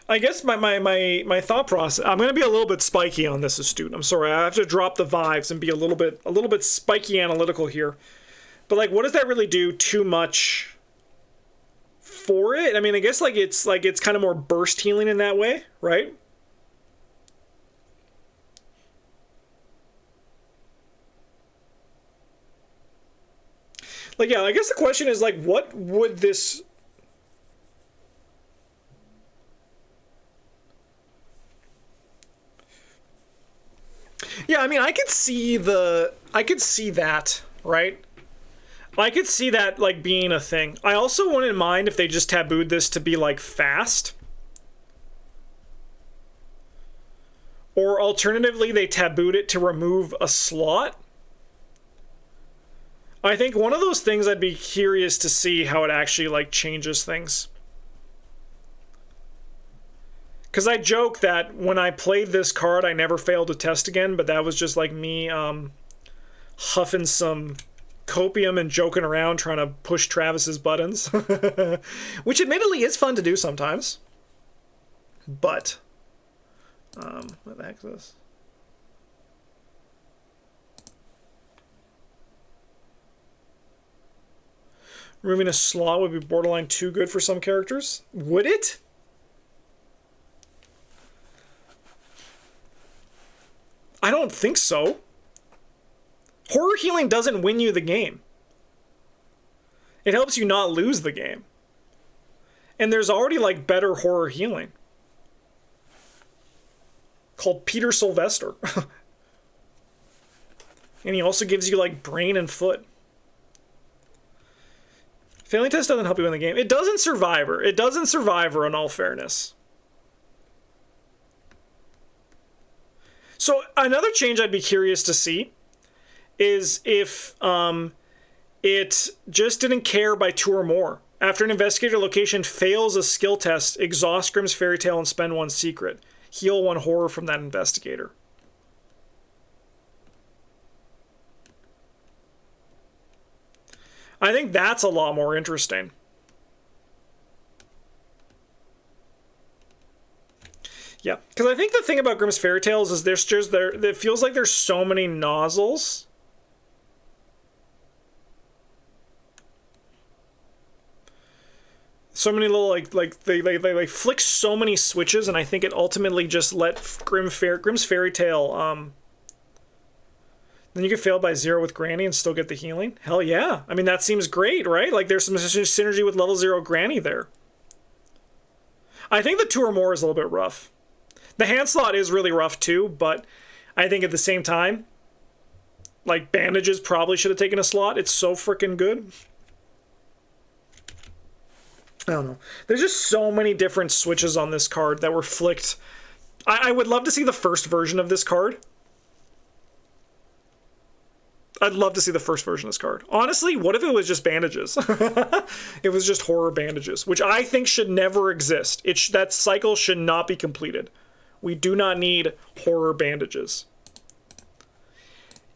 [SPEAKER 1] I guess my thought process. I'm gonna be a little bit spiky on this, astute. I'm sorry. I have to drop the vibes and be a little bit spiky analytical here. But, like, what does that really do too much for it? I mean, I guess it's kind of more burst healing in that way, right? Like, yeah, I guess the question is, like, what would this... Yeah, I mean, I could see that, right? I could see that, like, being a thing. I also wouldn't mind if they just tabooed this to be, like, fast. Or alternatively, they tabooed it to remove a slot. I think one of those things I'd be curious to see how it actually, like, changes things. Because I joke that when I played this card, I never failed a test again, but that was just like me huffing some copium and joking around trying to push Travis's buttons. Which admittedly is fun to do sometimes. But, what the heck is this? Removing a slot would be borderline too good for some characters. Would it? I don't think so. Horror healing doesn't win you the game. It helps you not lose the game. And there's already, like, better horror healing. Called Peter Sylvester. And he also gives you, like, brain and foot. Failing test doesn't help you win the game. It doesn't Survivor. It doesn't Survivor, in all fairness. So another change I'd be curious to see is if it just didn't care by 2 or more. After an investigator location fails a skill test, exhaust Grimm's Fairy Tale and spend 1 secret. Heal 1 horror from that investigator. I think that's a lot more interesting. Yeah, because I think the thing about Grimm's Fairy Tales is it feels like there's so many nozzles. So many little, they flick so many switches, and I think it ultimately just let Grimm's Fairy Tale, then you could fail by 0 with Granny and still get the healing. Hell yeah. I mean, that seems great, right? Like, there's some synergy with level 0 Granny there. I think the 2 or more is a little bit rough. The hand slot is really rough too, but I think at the same time, like, bandages probably should have taken a slot. It's so freaking good. I don't know. There's just so many different switches on this card that were flicked. I would love to see the first version of this card. I'd love to see the first version of this card. Honestly, what if it was just bandages? It was just horror bandages, which I think should never exist. That cycle should not be completed. We do not need horror bandages.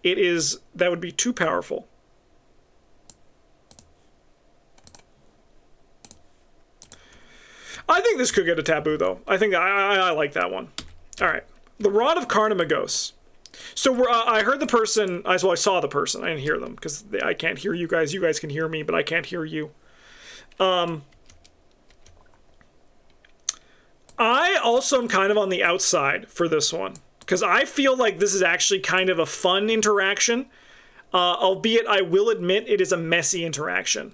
[SPEAKER 1] That would be too powerful. I think this could get a taboo, though. I think I like that one. All right. The Rod of Carnamagos. So I heard the person, I saw the person. I didn't hear them because I can't hear you guys. You guys can hear me, but I can't hear you. I also am kind of on the outside for this one because I feel like this is actually kind of a fun interaction, albeit I will admit it is a messy interaction.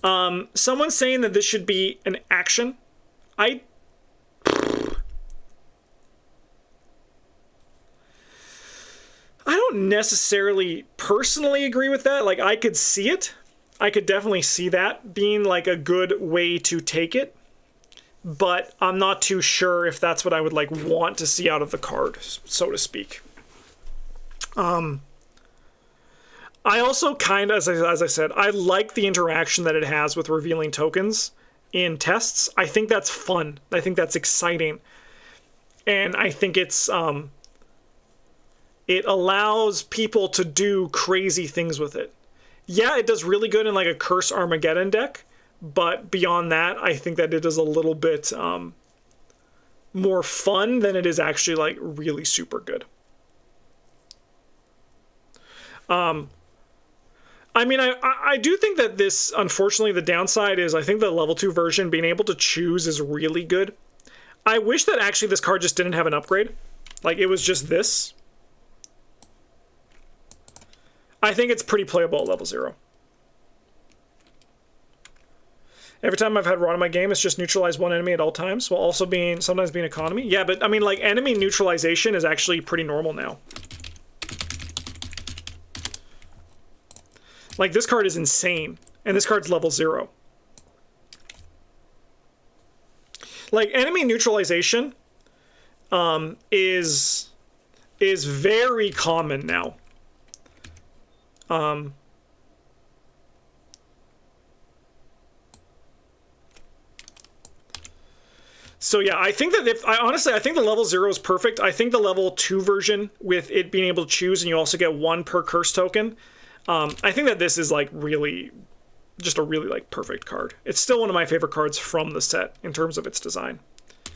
[SPEAKER 1] Someone's saying that this should be an action. I don't necessarily personally agree with that. Like, I could see it. I could definitely see that being like a good way to take it. But I'm not too sure if that's what I would like want to see out of the card, so to speak. I also kind of, as I said, I like the interaction that it has with revealing tokens in tests. I think that's fun. I think that's exciting. And I think it allows people to do crazy things with it. Yeah, it does really good in like a Curse Armageddon deck, but beyond that, I think that it is a little bit more fun than it is actually like really super good. I mean, I do think that this, unfortunately, the downside is I think the level 2 version, being able to choose is really good. I wish that actually this card just didn't have an upgrade. Like, it was just this. I think it's pretty playable at level 0. Every time I've had Rod in my game, it's just neutralize one enemy at all times, while also sometimes being economy. Yeah, but I mean, like, enemy neutralization is actually pretty normal now. Like, this card is insane, and this card's level 0. Like, enemy neutralization is very common now. So yeah, I think that honestly, I think the level 0 is perfect. I think the level 2 version with it being able to choose and you also get 1 per curse token. I think that this is like really, just a really like perfect card. It's still one of my favorite cards from the set in terms of its design. I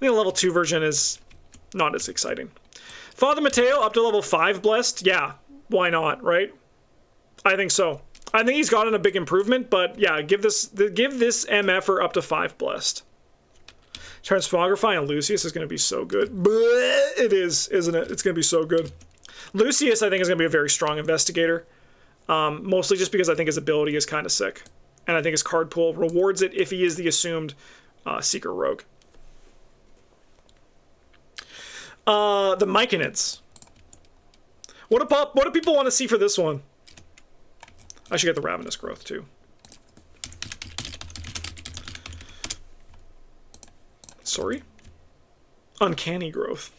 [SPEAKER 1] think the level 2 version is not as exciting. Father Mateo up to level 5 blessed. Yeah, why not, right? I think so. I think he's gotten a big improvement, but yeah, give this MFer up to 5 blessed. Transmogrify and Lucius is going to be so good. It is, isn't it? It's going to be so good. Lucius, I think, is going to be a very strong investigator. Mostly just because I think his ability is kind of sick. And I think his card pool rewards it if he is the assumed Seeker Rogue. The Myconids. What do people want to see for this one? I should get the Ravenous Growth, too. Sorry? Uncanny Growth.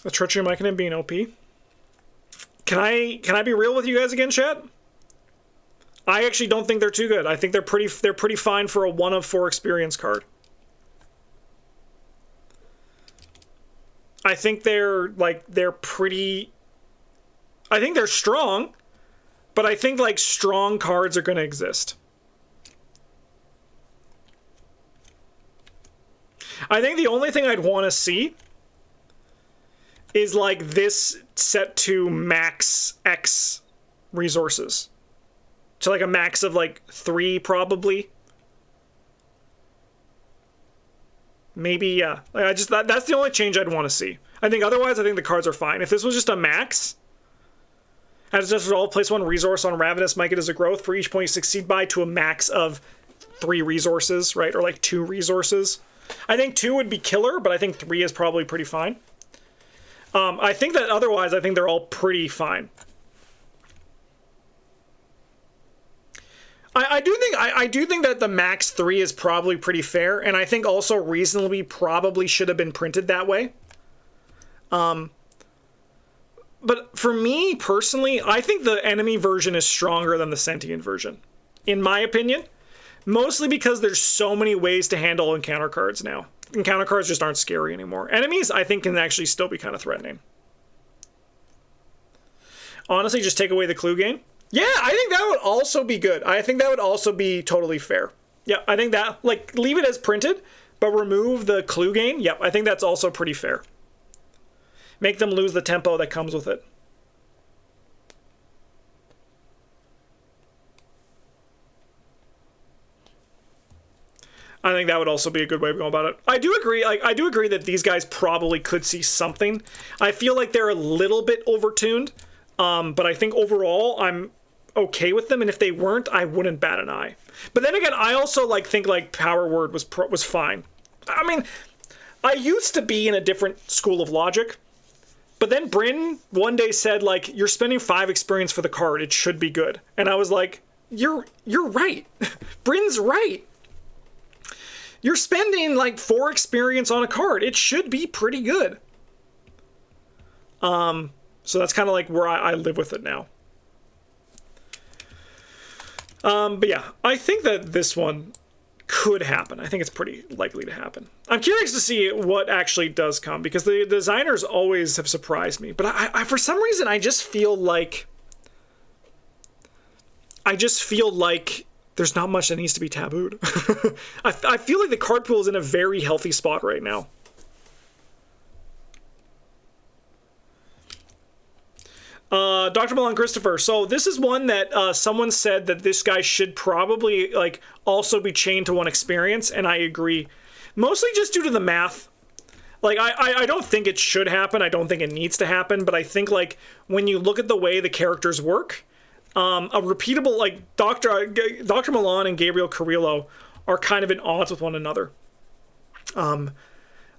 [SPEAKER 1] The Treachery Myconid being OP. Can I be real with you guys again, chat? I actually don't think they're too good. I think they're pretty fine for a 1 of 4 experience card. I think they're pretty. I think they're strong, but I think like strong cards are going to exist. I think the only thing I'd want to see is like this set to max X resources. To like a max of like 3 probably. Maybe, yeah. Like that's the only change I'd want to see. I think otherwise, I think the cards are fine. If this was just a max, as just resolve, place 1 resource on Ravenous Mycid as a growth for each point you succeed by to a max of 3 resources, right? Or like 2 resources. I think 2 would be killer, but I think 3 is probably pretty fine. I think that otherwise, I think they're all pretty fine. I do think that the max 3 is probably pretty fair, and I think also reasonably probably should have been printed that way. But for me personally, I think the enemy version is stronger than the sentient version, in my opinion. Mostly because there's so many ways to handle encounter cards now. Encounter cards just aren't scary anymore. Enemies, I think, can actually still be kind of threatening. Honestly, just take away the clue gain. Yeah, I think that would also be good. I think that would also be totally fair. Yeah, I think that, like, leave it as printed, but remove the clue gain. Yep, I think that's also pretty fair. Make them lose the tempo that comes with it. I think that would also be a good way of going about it. I do agree. I do agree that these guys probably could see something. I feel like they're a little bit overtuned, but I think overall I'm okay with them. And if they weren't, I wouldn't bat an eye. But then again, I also think Power Word was fine. I mean, I used to be in a different school of logic, but then Bryn one day said you're spending 5 experience for the card. It should be good. And I was like, you're right. Bryn's right. You're spending 4 experience on a card. It should be pretty good. So that's kind of where I live with it now. But yeah, I think that this one could happen. I think it's pretty likely to happen. I'm curious to see what actually does come, because the designers always have surprised me. But I for some reason, I just feel like there's not much that needs to be tabooed. I feel like the card pool is in a very healthy spot right now. Dr. Milan Christopher. So this is one that someone said that this guy should probably also be chained to 1 experience, and I agree. Mostly just due to the math. I don't think it should happen. I don't think it needs to happen, but I think when you look at the way the characters work, a repeatable Dr. Milan and Gabriel Carrillo are kind of at odds with one another.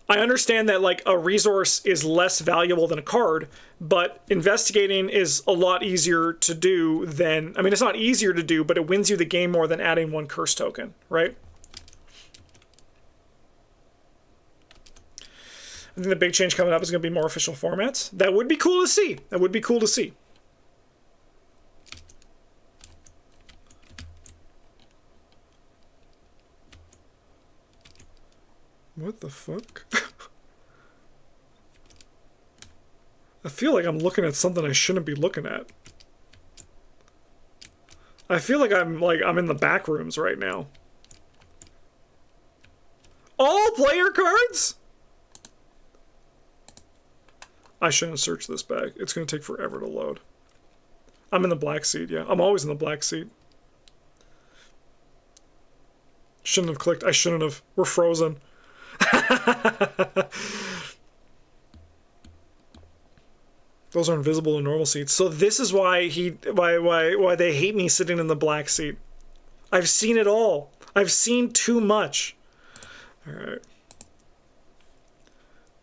[SPEAKER 1] I understand that a resource is less valuable than a card, but investigating is a lot easier to do than, I mean, it's not easier to do, but it wins you the game more than adding 1 curse token, right? I think the big change coming up is going to be more official formats. That would be cool to see. That would be cool to see. What the fuck? I feel like I'm looking at something I shouldn't be looking at. I feel like I'm in the back rooms right now. All player cards? I shouldn't search this bag. It's going to take forever to load. I'm in the black seat, yeah. I'm always in the black seat. Shouldn't have clicked. I shouldn't have. We're frozen. Those are invisible in normal seats. So this is why why they hate me sitting in the black seat. I've seen it all. I've seen too much. All right.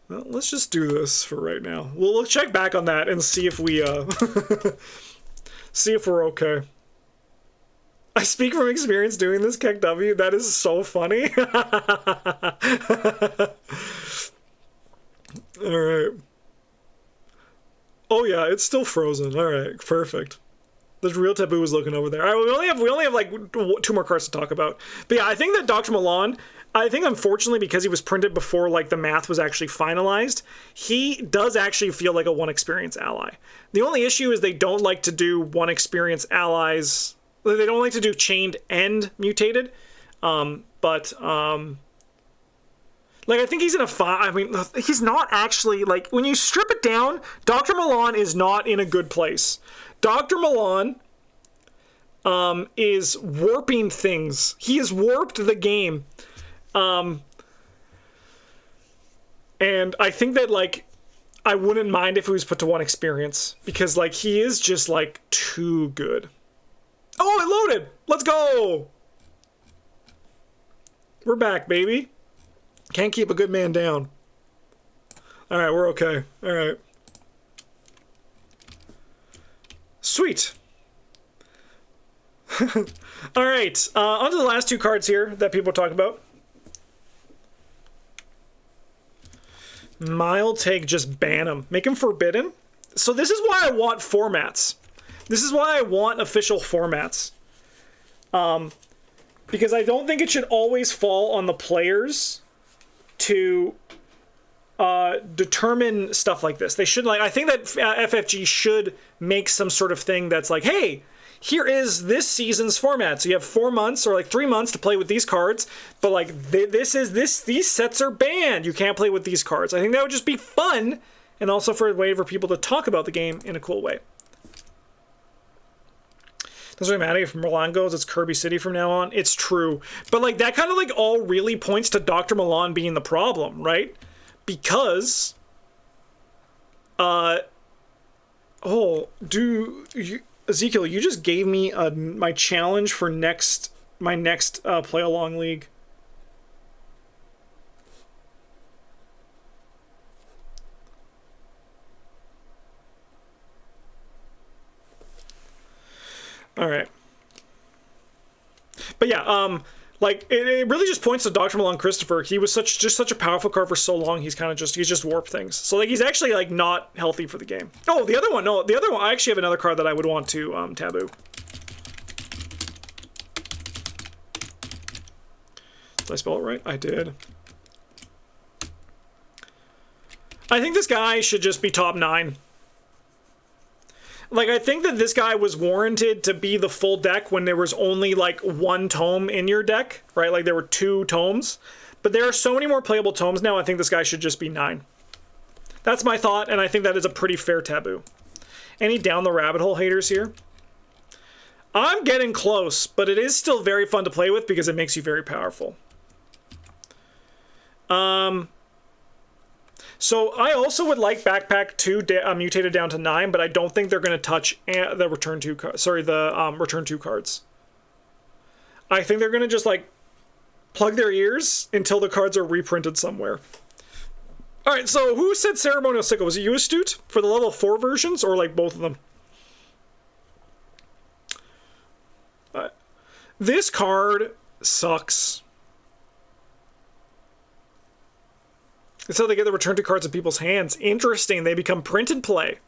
[SPEAKER 1] Well, let's just do this for right now. We'll check back on that and see if we see if we're okay. I speak from experience doing this, Keck W. That is so funny. All right. Oh yeah, it's still frozen. All right, perfect. The real Taboo is looking over there. All right, we only have like 2 more cards to talk about. But yeah, I think that Dr. Milan, I think unfortunately because he was printed before like the math was actually finalized, he does actually feel like a 1 experience ally. The only issue is they don't like to do 1 experience allies. They don't like to do chained and mutated. Like, I think he's in a 5. I mean, he's not actually, like, when you strip it down, Dr. Milan is not in a good place. Dr. Milan is warping things. He has warped the game. And I think that, like, I wouldn't mind if he was put to 1 experience. Because, like, he is just, like, too good. Oh, it loaded! Let's go! We're back, baby. Can't keep a good man down. Alright, we're okay. Alright. Sweet. Alright, on to the last 2 cards here that people talk about. Mild take, just ban him. Make him forbidden. So this is why I want formats. This is why I want official formats. Because I don't think it should always fall on the players to determine stuff like this. They should, like, I think that FFG should make some sort of thing that's like, hey, here is this season's format. So you have 4 months or like 3 months to play with these cards, but like these sets are banned. You can't play with these cards. I think that would just be fun, and also for a way for people to talk about the game in a cool way. Doesn't really matter if Milan goes, it's Kirby City from now on. It's true. But like that kind of like all really points to Dr. Milan being the problem, right? Because Ezekiel, you just gave me my challenge for my next play along league. All right. But yeah, like it really just points to Dr. Milan Christopher. He was just such a powerful card for so long. He's just warped things. So like he's actually like not healthy for the game. Oh, the other one. No, the other one. I actually have another card that I would want to taboo. Did I spell it right? I did. I think this guy should just be top 9. Like, I think that this guy was warranted to be the full deck when there was only, like, 1 tome in your deck, right? Like, there were 2 tomes. But there are so many more playable tomes now, I think this guy should just be 9. That's my thought, and I think that is a pretty fair taboo. Any down the rabbit hole haters here? I'm getting close, but it is still very fun to play with because it makes you very powerful. So I also would like Backpack 2 mutated down to 9, but I don't think they're going to touch the return 2 return 2 cards. I think they're going to just like plug their ears until the cards are reprinted somewhere. All right, so who said Ceremonial Sickle? Was it you, Astute, for the level 4 versions, or like both of them? This card sucks. It's how they get the return to cards in people's hands. Interesting. They become print and play.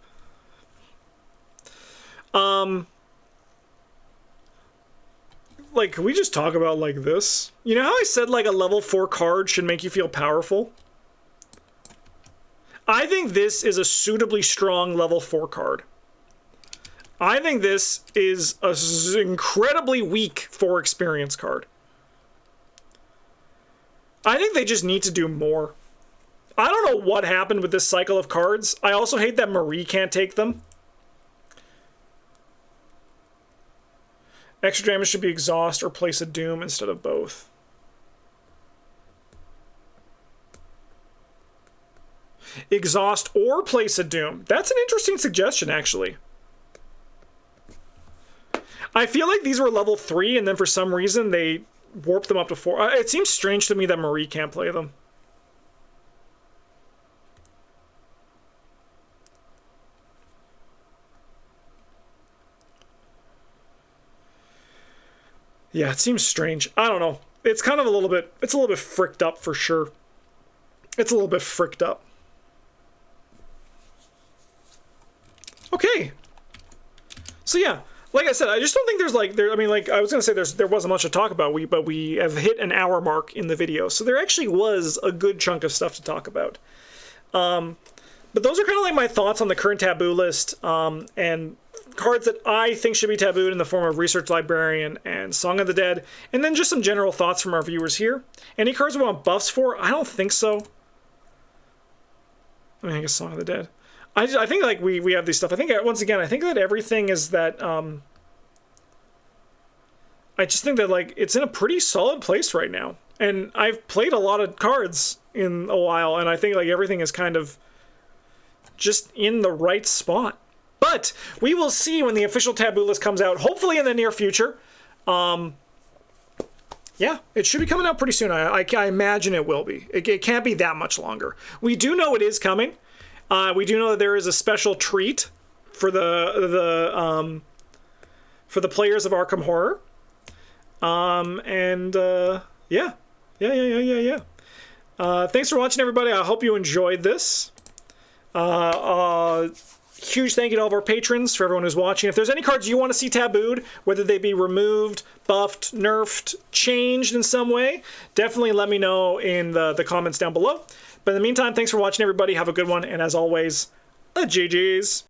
[SPEAKER 1] Like, can we just talk about, like, this? You know how I said, like, a level 4 card should make you feel powerful? I think this is a suitably strong level 4 card. I think this is an incredibly weak 4 experience card. I think they just need to do more. I don't know what happened with this cycle of cards. I also hate that Marie can't take them. Extra damage should be exhaust or place a doom instead of both. Exhaust or place a doom. That's an interesting suggestion, actually. I feel like these were level 3, and then for some reason they warped them up to 4. It seems strange to me that Marie can't play them. Yeah, it seems strange. I don't know. It's kind of a little bit fricked up for sure. It's a little bit fricked up. Okay. So yeah, like I said, I just don't think there's I mean, like I was gonna say there wasn't much to talk about, but we have hit an hour mark in the video, so there actually was a good chunk of stuff to talk about. But those are kind of like my thoughts on the current taboo list, and cards that I think should be tabooed in the form of Research Librarian and Song of the Dead, and then just some general thoughts from our viewers here. Any cards we want buffs for? I don't think so. I mean, I guess Song of the Dead. I think like we have these stuff. I think once again, I think that everything is that. I just think that like it's in a pretty solid place right now, and I've played a lot of cards in a while, and I think like everything is kind of just in the right spot. But we will see when the official taboo list comes out, hopefully in the near future. Yeah, it should be coming out pretty soon. I imagine it will be. It can't be that much longer. We do know it is coming. We do know that there is a special treat for the players of Arkham Horror. Yeah. Thanks for watching, everybody. I hope you enjoyed this. Huge thank you to all of our patrons, for everyone who's watching. If there's any cards you want to see tabooed, whether they be removed, buffed, nerfed, changed in some way, definitely let me know in the comments down below. But in the meantime, thanks for watching, everybody. Have a good one, and as always, GG's.